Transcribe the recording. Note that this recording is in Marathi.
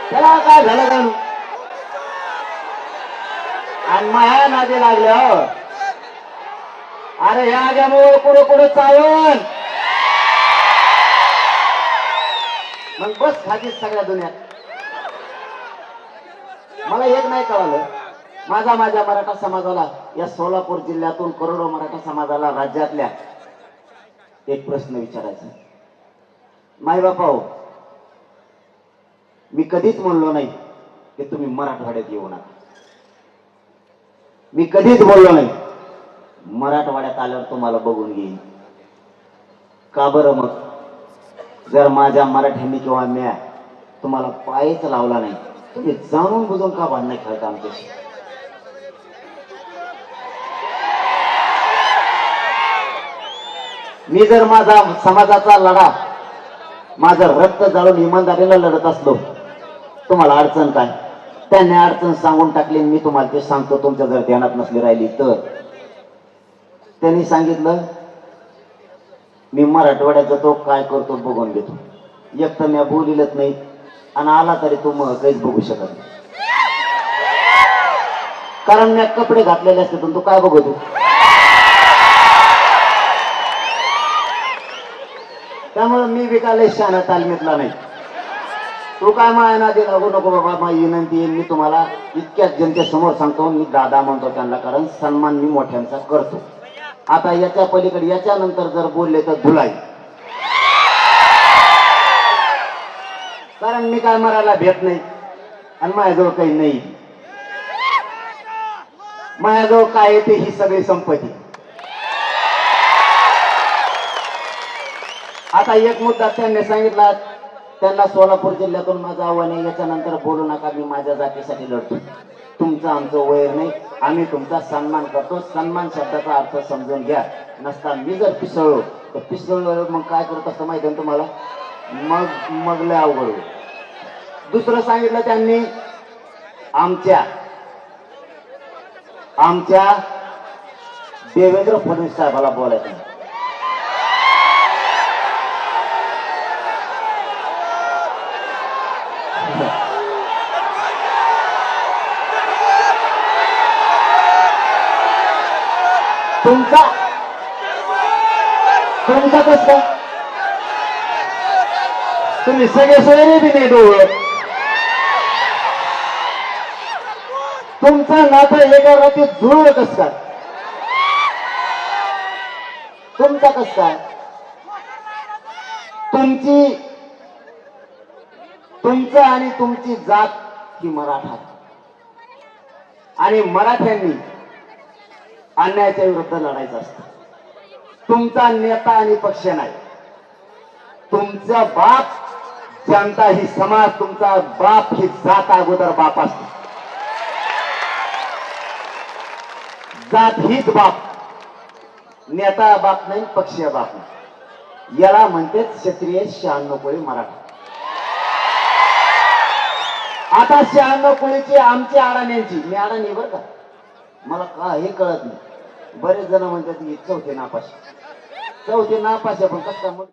त्याला काय झालं का आणि माया नादी लागल्या हो. अरे ह्या ज्यामुळे पुढे पुढे चालून मग बस खाती सगळ्या दुनियात. मला एक नाही कळालं, माझ्या मराठा समाजाला, या सोलापूर जिल्ह्यातून करोडो मराठा समाजाला, राज्यातल्या एक प्रश्न विचारायचा. माय बापा हो, मी कधीच म्हणलो नाही की तुम्ही मराठवाड्यात येऊ नका. मी कधीच बोललो नाही मराठवाड्यात आल्यावर तुम्हाला बघून घेईन. का बरं मग? जर माझ्या मराठ्यांनी किंवा म्या तुम्हाला पायच लावला नाही, तुम्ही जाणून बुजून का भांडण खेळता आमच्याशी? मी जर माझा समाजाचा लढा, माझं रक्त जाळून इमानदारीला लढत असलो, तुम्हाला अडचण काय? त्यांनी अडचण सांगून टाकली, मी तुम्हाला ते सांगतो, तुमच्या जर ध्यानात नसली राहिली तर. त्यांनी सांगितलं मी मराठवाड्याचा तो काय करतो बघून घेतो. एक तर मी बोलिलच नाही आणि आला तरी तो मग काहीच बघू शकत नाही, कारण मी कपडे घातलेले असते, पण तू काय बघतो? त्यामुळे मी विकाले शाना तालमीतला नाही. तू काय माया नादी लागू नको बाबा. माझी विनंती आहे, मी तुम्हाला इतक्याच जनतेसमोर सांगतो, मी दादा म्हणतो त्यांना, कारण सन्मान मी मोठ्यांचा करतो. आता याच्या पलीकडे याच्या नंतर जर बोलले तर धुलाई, कारण मी काय मरायला भेट नाही आणि माझ्याजवळ काही नाही. माझ्याजवळ काय येते ही सगळी संपत्ती. आता एक मुद्दा त्यांनी सांगितला, त्यांना सोलापूर जिल्ह्यातून माझं आव्हान आहे, याच्यानंतर बोलू नका, मी माझ्या जातीसाठी लढतो. तुमचं आमचं वैर नाही, आम्ही तुमचा सन्मान करतो. सन्मान शब्दाचा अर्थ समजून घ्या. नसता मी जर पिसळलो तर पिसळलो मग काय करत असतं माहिती आहे तुम्हाला? मग लय अवघड. दुसरं सांगितलं त्यांनी, आमच्या देवेंद्र फडणवीस साहेबाला बोलायचं. तुमचा कस काय? तुम्ही सगळे सोयरे बी नाही डोळ. तुमचं नातं एका रात्री जुळलं कस काय? तुमचा कस काय? तुमचं आणि तुमची जात ही मराठा, आणि मराठ्यांनी अन्यायाच्या विरुद्ध लढायचं असतं. तुमचा नेता आणि पक्ष नाही, तुमचा बाप जनता ही समाज, तुमचा बाप ही जात अगोदर बाप असते. जात हीच बाप, नेता बाप नाही, पक्षीय बाप नाही. याला म्हणते क्षत्रिय 96 कोळी मराठा. आता 96 कोळीची आमची अडाण्यांची, मी अडाणी बरं का, मला का हे कळत नाही. बरेच जण म्हणतात चौथी नापाशी, पण कसं